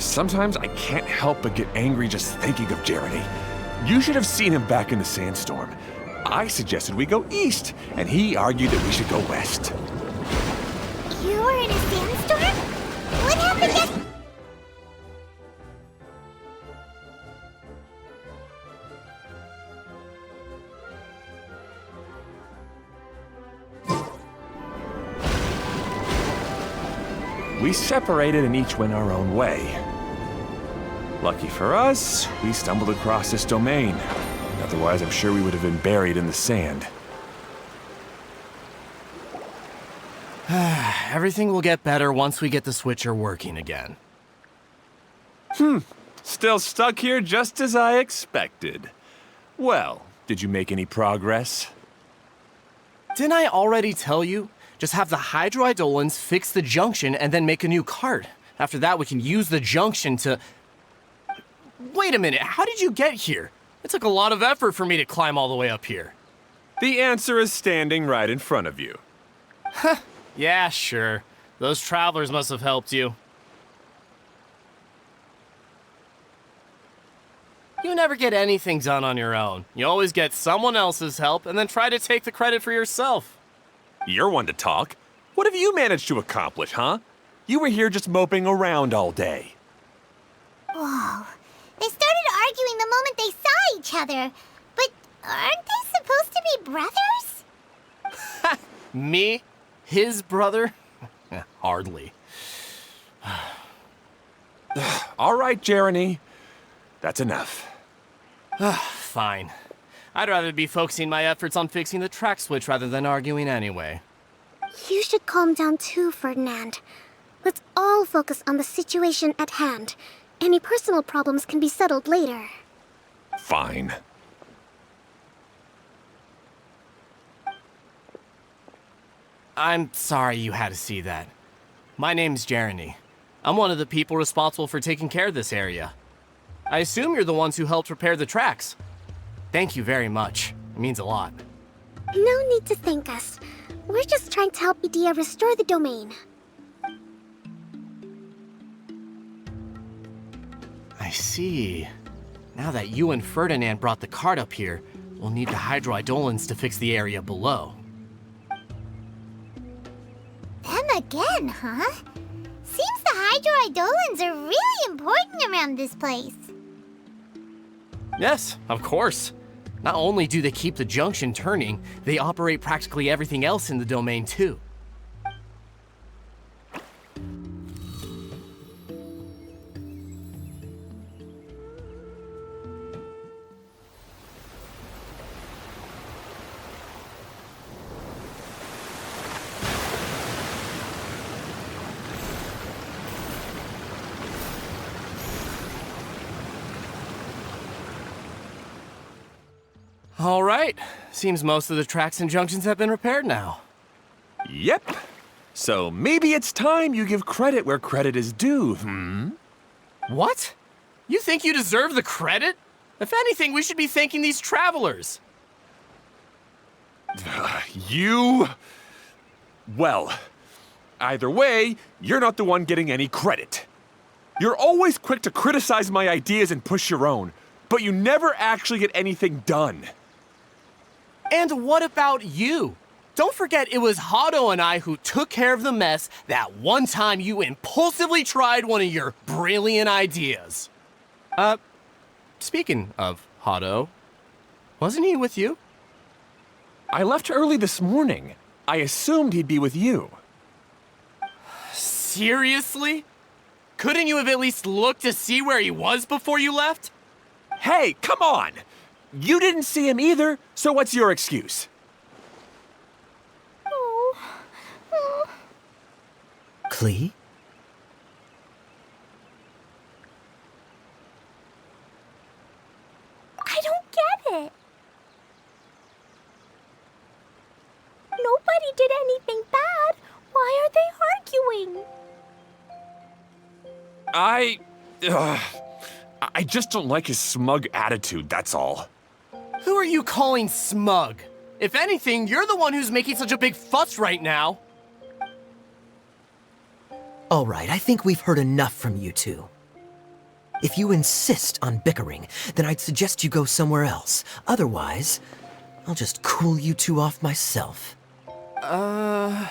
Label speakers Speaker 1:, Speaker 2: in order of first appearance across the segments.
Speaker 1: Sometimes I can't help but get angry just thinking of Jeremy. You should have seen him back in the sandstorm. I suggested we go east, and he argued that we should go west.
Speaker 2: You were in a sandstorm? What happened next?
Speaker 1: We separated and each went our own way. Lucky for us, we stumbled across this domain. Otherwise, I'm sure we would have been buried in the sand.
Speaker 3: Everything will get better once we get the switcher working again.
Speaker 1: Still stuck here just as I expected. Well, did you make any progress?
Speaker 3: Didn't I already tell you? Just have the hydroidolins fix the junction and then make a new cart. After that, we can use the junction to... Wait a minute, how did you get here? It took a lot of effort for me to climb all the way up here.
Speaker 1: The answer is standing right in front of you.
Speaker 3: Yeah, sure. Those travelers must have helped you. You never get anything done on your own. You always get someone else's help and then try to take the credit for yourself.
Speaker 1: You're one to talk. What have you managed to accomplish, huh? You were here just moping around all day.
Speaker 2: Whoa. They started arguing the moment they saw each other. But aren't they supposed to be brothers?
Speaker 3: Me? His brother? Hardly.
Speaker 1: All right, Jeremy. That's enough.
Speaker 3: Fine. I'd rather be focusing my efforts on fixing the track switch rather than arguing anyway.
Speaker 2: You should calm down too, Ferdinand. Let's all focus on the situation at hand. Any personal problems can be settled later.
Speaker 1: Fine.
Speaker 3: I'm sorry you had to see that. My name's Jeremy. I'm one of the people responsible for taking care of this area. I assume you're the ones who helped repair the tracks. Thank you very much. It means a lot.
Speaker 2: No need to thank us. We're just trying to help Idea restore the domain.
Speaker 3: I see. Now that you and Ferdinand brought the cart up here, we'll need the hydroidolins to fix the area below.
Speaker 2: Them again, huh? Seems the hydroidolins are really important around this place.
Speaker 3: Yes, of course. Not only do they keep the junction turning, they operate practically everything else in the domain too. All right. Seems most of the tracks and junctions have been repaired now.
Speaker 1: Yep. So maybe it's time you give credit where credit is due,
Speaker 3: What? You think you deserve the credit? If anything, we should be thanking these travelers.
Speaker 1: You... Well, either way, you're not the one getting any credit. You're always quick to criticize my ideas and push your own, but you never actually get anything done.
Speaker 3: And what about you? Don't forget it was Hado and I who took care of the mess that one time you impulsively tried one of your brilliant ideas. Speaking of Hado, wasn't he with you?
Speaker 1: I left early this morning. I assumed he'd be with you.
Speaker 3: Seriously? Couldn't you have at least looked to see where he was before you left?
Speaker 1: Hey, come on! You didn't see him either, so what's your excuse?
Speaker 4: Klee?
Speaker 2: I don't get it. Nobody did anything bad. Why are they arguing?
Speaker 1: I just don't like his smug attitude, that's all.
Speaker 3: Who are you calling smug? If anything, you're the one who's making such a big fuss right now.
Speaker 4: All right, I think we've heard enough from you two. If you insist on bickering, then I'd suggest you go somewhere else. Otherwise, I'll just cool you two off myself.
Speaker 1: Fine.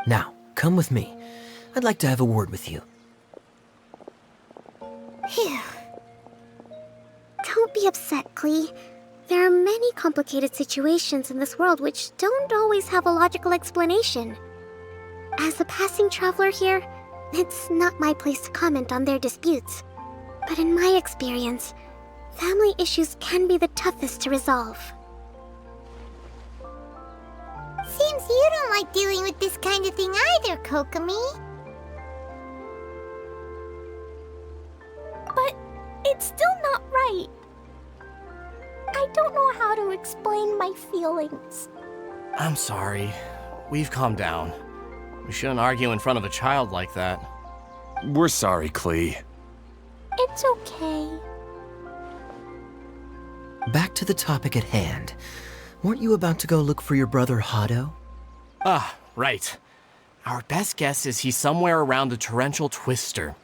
Speaker 4: Now, come with me. I'd like to have a word with you.
Speaker 2: Phew. Don't be upset, Klee. There are many complicated situations in this world which don't always have a logical explanation. As a passing traveler here, it's not my place to comment on their disputes. But in my experience, family issues can be the toughest to resolve. Seems you don't like dealing with this kind of thing either, Kokomi.
Speaker 5: But it's still not right. I don't know how to explain my feelings.
Speaker 3: I'm sorry. We've calmed down. We shouldn't argue in front of a child like that.
Speaker 1: We're sorry, Klee.
Speaker 5: It's okay.
Speaker 4: Back to the topic at hand. Weren't you about to go look for your brother Hado?
Speaker 3: Ah, right. Our best guess is he's somewhere around the torrential twister.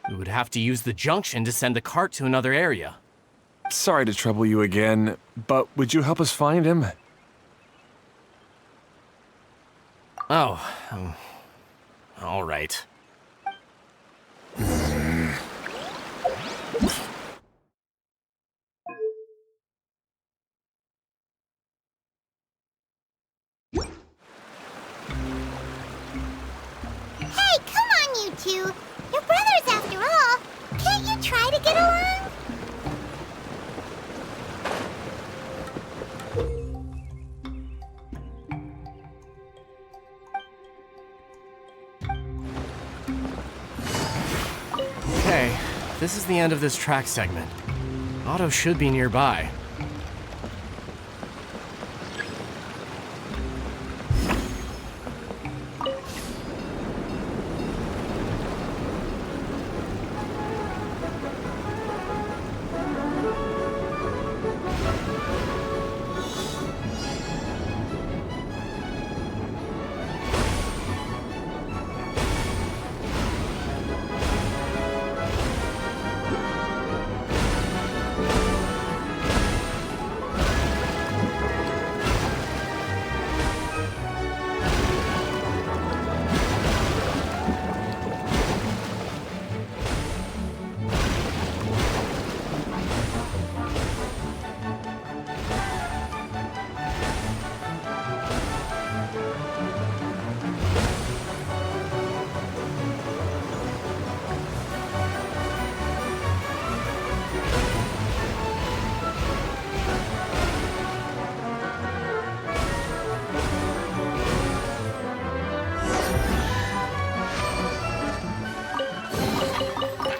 Speaker 3: We would have to use the junction to send the cart to another area.
Speaker 1: Sorry to trouble you again, but would you help us find him?
Speaker 3: Oh, all right.
Speaker 2: Hey, come on, you two. You're brothers after all. Can't you try to get along?
Speaker 3: Okay, this is the end of this track segment. Otto should be nearby.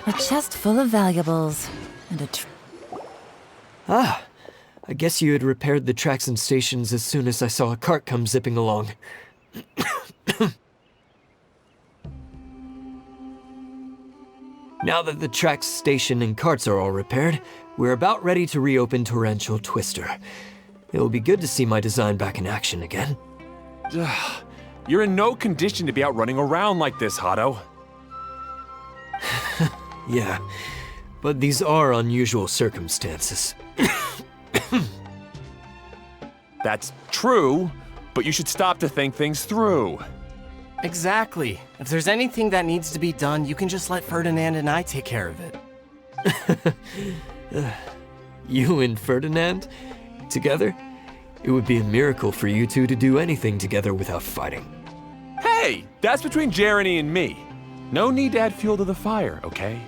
Speaker 6: A chest full of valuables and a
Speaker 4: Ah, I guess you had repaired the tracks and stations as soon as I saw a cart come zipping along. Now that the tracks, station, and carts are all repaired, we're about ready to reopen Torrential Twister. It will be good to see my design back in action again.
Speaker 1: You're in no condition to be out running around like this, Hado.
Speaker 4: Yeah, but these are unusual circumstances.
Speaker 1: That's true, but you should stop to think things through.
Speaker 3: Exactly. If there's anything that needs to be done, you can just let Ferdinand and I take care of it.
Speaker 4: You and Ferdinand? Together? It would be a miracle for you two to do anything together without fighting.
Speaker 1: Hey, that's between Jeremy and me. No need to add fuel to the fire, okay?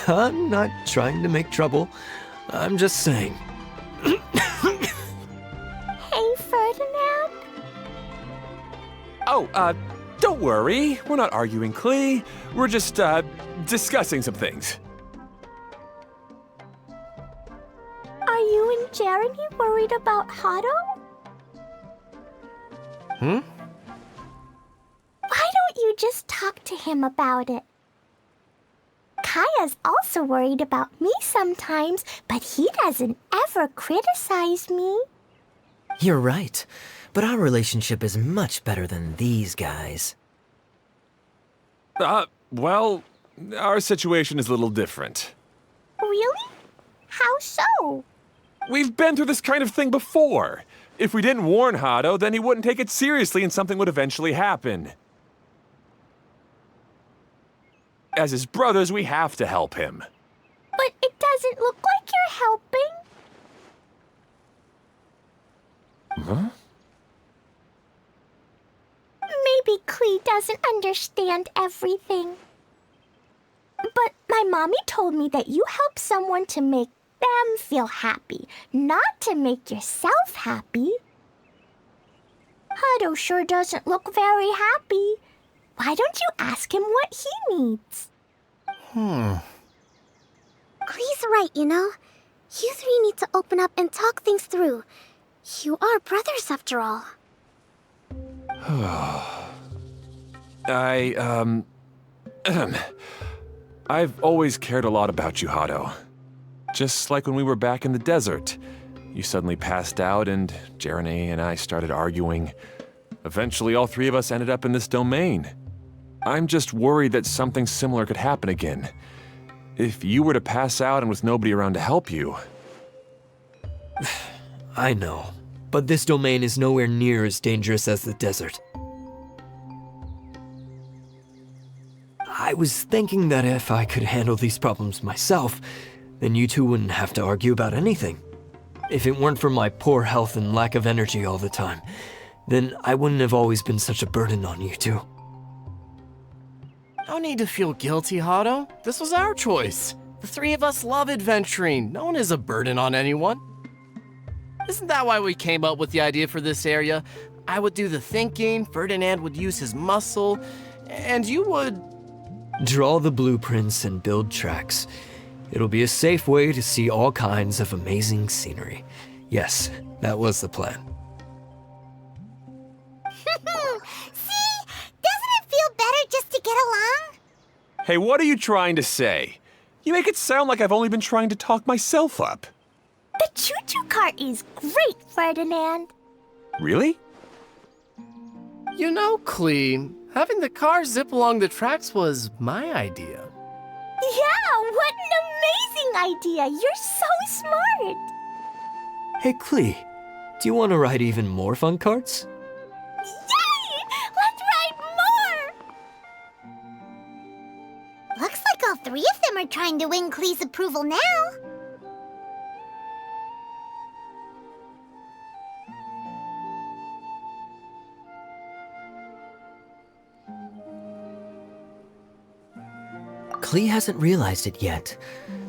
Speaker 4: I'm not trying to make trouble. I'm just saying.
Speaker 5: Hey, Ferdinand?
Speaker 1: Oh, don't worry. We're not arguing, Klee. We're just, discussing some things.
Speaker 5: Are you and Jeremy worried about Hado?
Speaker 3: Hmm?
Speaker 5: Why don't you just talk to him about it? Kaya's also worried about me sometimes, but he doesn't ever criticize me.
Speaker 4: You're right.
Speaker 7: but our relationship is much better than these guys.
Speaker 1: Well, our situation is a little different.
Speaker 5: Really? How so?
Speaker 1: We've been through this kind of thing before. If we didn't warn Hado, then he wouldn't take it seriously and something would eventually happen. As his brothers, we have to help him.
Speaker 5: But it doesn't look like you're helping.
Speaker 1: Huh?
Speaker 5: Maybe Klee doesn't understand everything. But my mommy told me that you help someone to make them feel happy, not to make yourself happy. Hado sure doesn't look very happy. Why don't you ask him what he needs?
Speaker 2: Klee's right, you know. You three need to open up and talk things through. You are brothers after all.
Speaker 1: I've always cared a lot about you, Hado. Just like when we were back in the desert. You suddenly passed out and Jerene and I started arguing. Eventually, all three of us ended up in this domain. I'm just worried that something similar could happen again. If you were to pass out and with nobody around to help you...
Speaker 4: I know, but this domain is nowhere near as dangerous as the desert. I was thinking that if I could handle these problems myself, then you two wouldn't have to argue about anything. If it weren't for my poor health and lack of energy all the time, then I wouldn't have always been such a burden on you two.
Speaker 3: No need to feel guilty, Hado. This was our choice. The three of us love adventuring. No one is a burden on anyone. Isn't that why we came up with the idea for this area? I would do the thinking, Ferdinand would use his muscle, and you would...
Speaker 4: Draw the blueprints and build tracks. It'll be a safe way to see all kinds of amazing scenery. Yes, that was the plan.
Speaker 2: See? Doesn't it feel better just to get along?
Speaker 1: Hey, what are you trying to say? You make it sound like I've only been trying to talk myself up.
Speaker 5: The choo-choo cart is great, Ferdinand.
Speaker 1: Really?
Speaker 3: You know, Klee, having the car zip along the tracks was my idea.
Speaker 5: Yeah, what an amazing idea! You're so smart!
Speaker 4: Hey, Klee, do you want to ride even more fun carts?
Speaker 5: Yay! Let's ride more!
Speaker 2: Looks like all three of them are trying to win Klee's approval now.
Speaker 7: Klee hasn't realized it yet,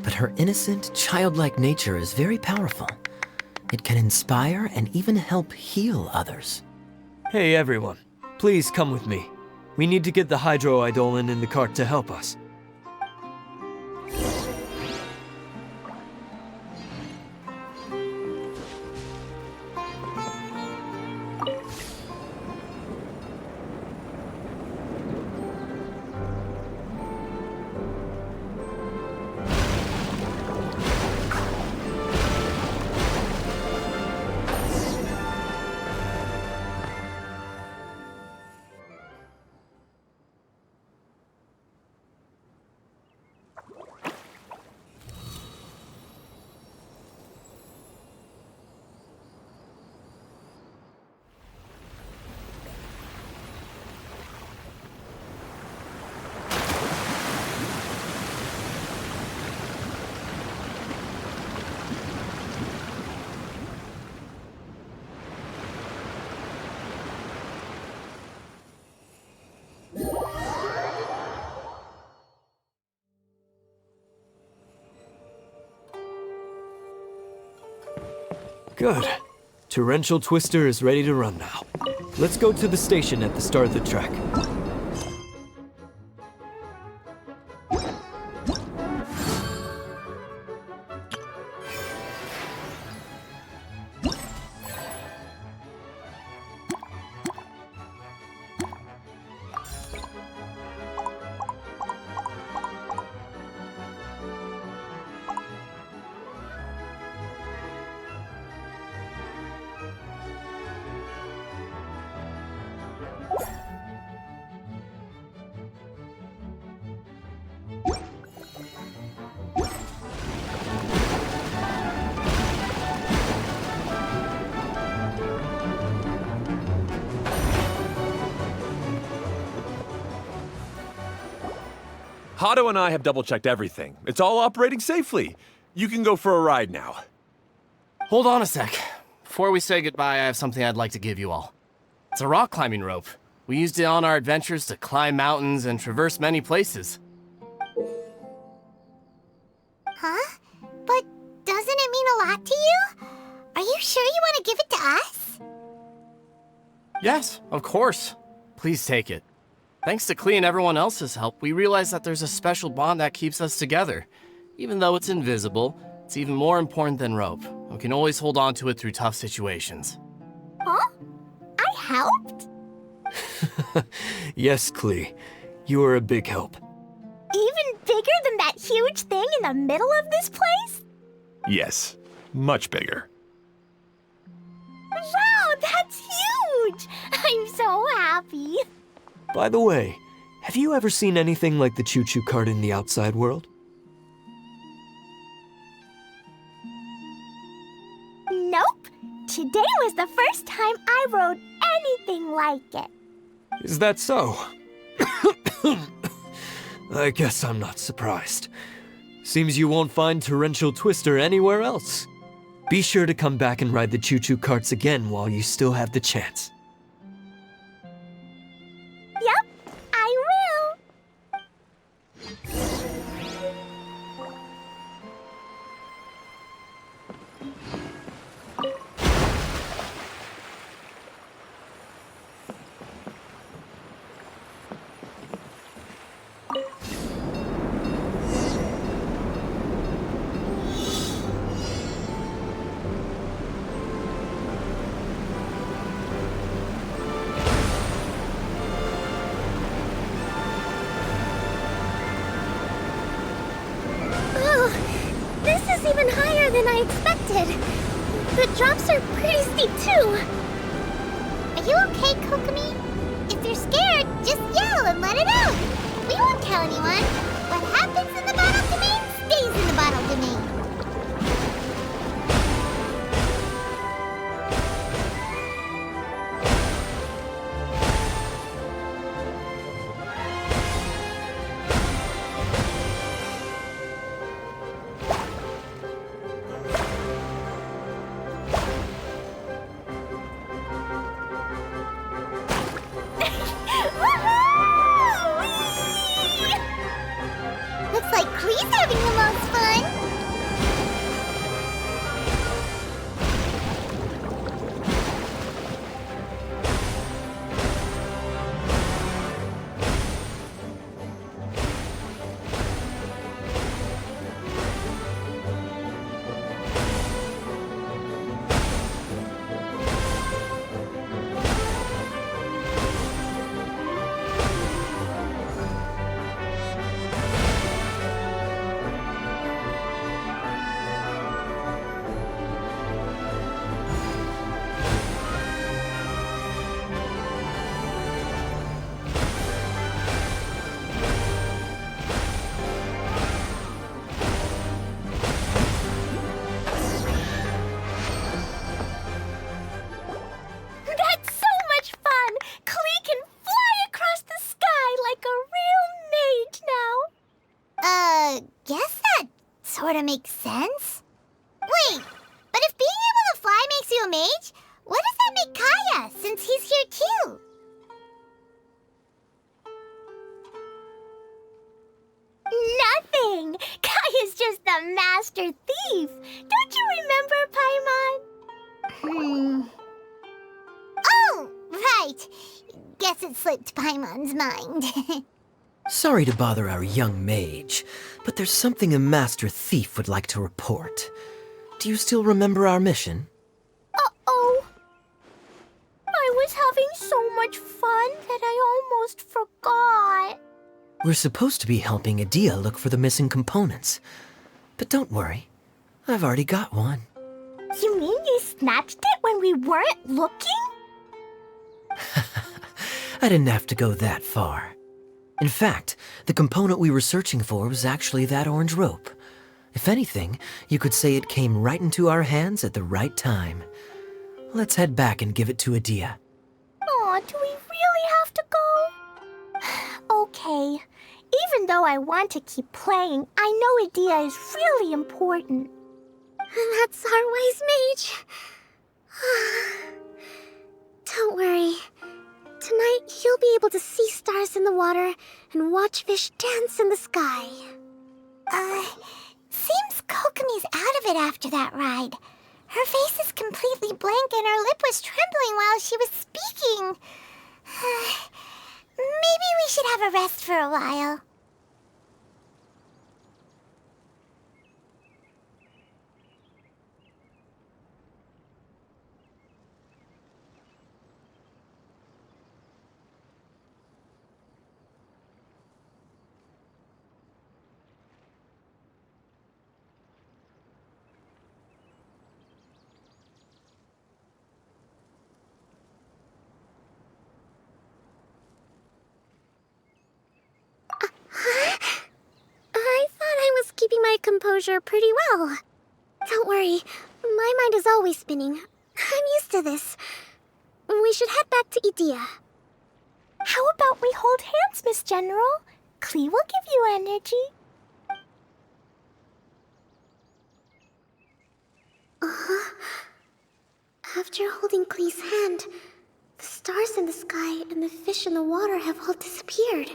Speaker 7: but her innocent, childlike nature is very powerful. It can inspire and even help heal others.
Speaker 4: Hey everyone, please come with me. We need to get the hydroidolin in the cart to help us. Good. Torrential Twister is ready to run now. Let's go to the station at the start of the track.
Speaker 1: Hato and I have double-checked everything. It's all operating safely. You can go for a ride now.
Speaker 3: Hold on a sec. Before we say goodbye, I have something I'd like to give you all. It's a rock climbing rope. We used it on our adventures to climb mountains and traverse many places.
Speaker 2: Huh? But doesn't it mean a lot to you? Are you sure you want to give it to us?
Speaker 3: Yes, of course. Please take it. Thanks to Klee and everyone else's help, we realized that there's a special bond that keeps us together. Even though it's invisible, it's even more important than rope. We can always hold on to it through tough situations.
Speaker 5: Huh? I helped?
Speaker 4: Yes, Klee. You are a big help.
Speaker 5: Even bigger than that huge thing in the middle of this place?
Speaker 1: Yes, much bigger.
Speaker 5: Wow, that's huge! I'm so happy.
Speaker 4: By the way, have you ever seen anything like the choo-choo cart in the outside world?
Speaker 5: Nope. Today was the first time I rode anything like it.
Speaker 4: Is that so? I guess I'm not surprised. Seems you won't find Torrential Twister anywhere else. Be sure to come back and ride the choo-choo carts again while you still have the chance.
Speaker 5: Yep, I will.
Speaker 2: Even higher than I expected. The drops are pretty steep too. Are you okay, Kokomi? If you're scared, just yell and let it out. We won't tell anyone. What happens in the bottle domain stays in the bottle domain. Sorta makes sense. Wait, but if being able to fly makes you a mage, what does that make Kaya, since he's here too?
Speaker 5: Nothing! Kaya's just the master thief! Don't you remember, Paimon?
Speaker 2: Oh, right. Guess it slipped Paimon's mind.
Speaker 7: Sorry to bother our young mage, but there's something a master thief would like to report. Do you still remember our mission?
Speaker 5: Uh-oh. I was having so much fun that I almost forgot.
Speaker 7: We're supposed to be helping Adia look for the missing components. But don't worry, I've already got one.
Speaker 5: You mean you snatched it when we weren't looking?
Speaker 7: I didn't have to go that far. In fact, the component we were searching for was actually that orange rope. If anything, you could say it came right into our hands at the right time. Let's head back and give it to Adia.
Speaker 5: Aw, do we really have to go? Okay. Even though I want to keep playing, I know Idea is really important.
Speaker 2: That's our wise mage. Don't worry. Tonight, you'll be able to see stars in the water and watch fish dance in the sky.
Speaker 5: Seems Kokomi's out of it after that ride. Her face is completely blank and her lip was trembling while she was speaking. Maybe we should have a rest for a while.
Speaker 2: I thought I was keeping my composure pretty well. Don't worry, my mind is always spinning. I'm used to this. We should head back to Idea.
Speaker 5: How about we hold hands, Miss General? Klee will give you energy.
Speaker 2: After holding Klee's hand, the stars in the sky and the fish in the water have all disappeared.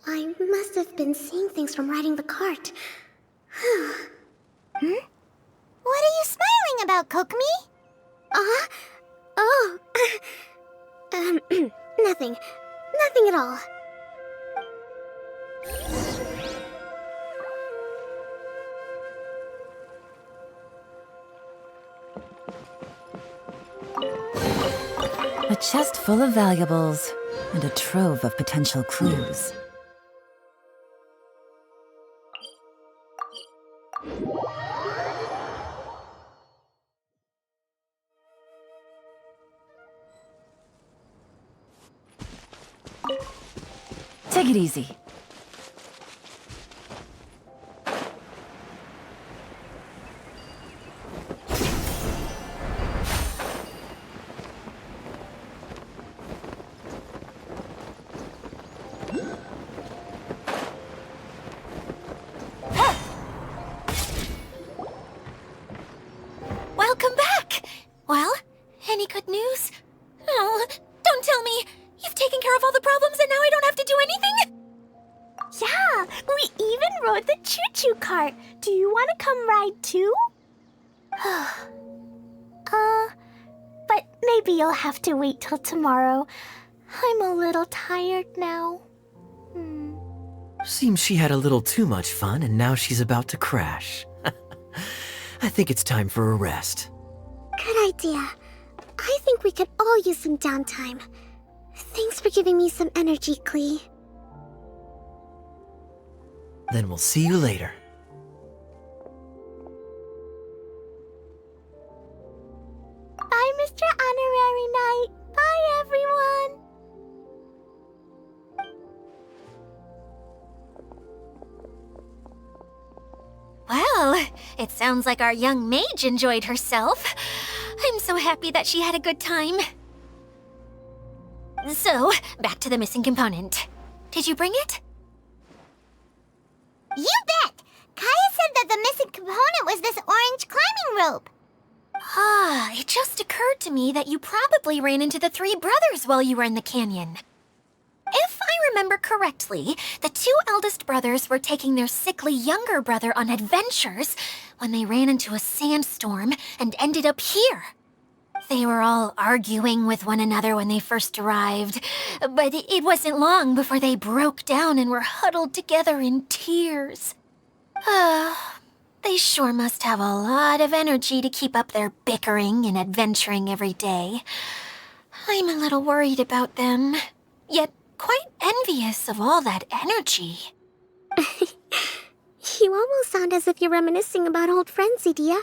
Speaker 2: I must have been seeing things from riding the cart.
Speaker 5: What are you smiling about, Kokomi?
Speaker 2: Oh. Nothing. Nothing at all.
Speaker 6: A chest full of valuables and a trove of potential clues. Take it easy.
Speaker 5: Welcome back! Well, any good news? Oh, don't tell me! You've taken care of all the problems and now I don't have to do anything? Yeah, we even rode the choo-choo cart. Do you want to come ride too? But maybe you'll have to wait till tomorrow. I'm a little tired now.
Speaker 7: Seems she had a little too much fun and now she's about to crash. I think it's time for a rest.
Speaker 2: Good idea. I think we could all use some downtime. Thanks for giving me some energy, Klee.
Speaker 7: Then we'll see you later.
Speaker 5: Bye, Mr. Honorary Knight. Bye, everyone. Well, it sounds like our young mage enjoyed herself. I'm so happy that she had a good time. So, back to the missing component. Did you bring it? You bet! Kaya said that the missing component was this orange climbing rope. It just occurred to me that you probably ran into the three brothers while you were in the canyon. If I remember correctly, the two eldest brothers were taking their sickly younger brother on adventures when they ran into a sandstorm and ended up here. They were all arguing with one another when they first arrived, but it wasn't long before they broke down and were huddled together in tears. They sure must have a lot of energy to keep up their bickering and adventuring every day. I'm a little worried about them, yet quite envious of all that energy.
Speaker 2: You almost sound as if you're reminiscing about old friends, Idea.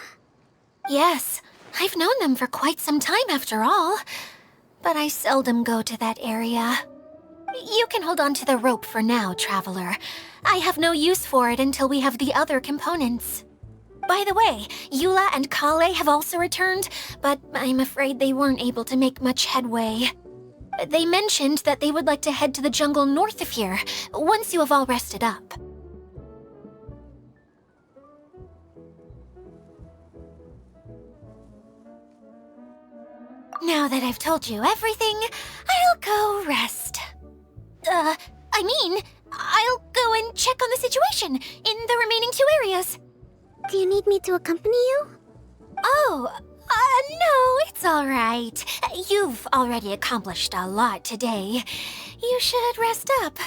Speaker 5: Yes, I've known them for quite some time after all, but I seldom go to that area. You can hold on to the rope for now, Traveler. I have no use for it until we have the other components. By the way, Eula and Kale have also returned, but I'm afraid they weren't able to make much headway. They mentioned that they would like to head to the jungle north of here, once you have all rested up. Now that I've told you everything, I'll go rest. I'll go and check on the situation in the remaining 2 areas.
Speaker 2: Do you need me to accompany you?
Speaker 5: Oh, no, it's all right. You've already accomplished a lot today. You should rest up.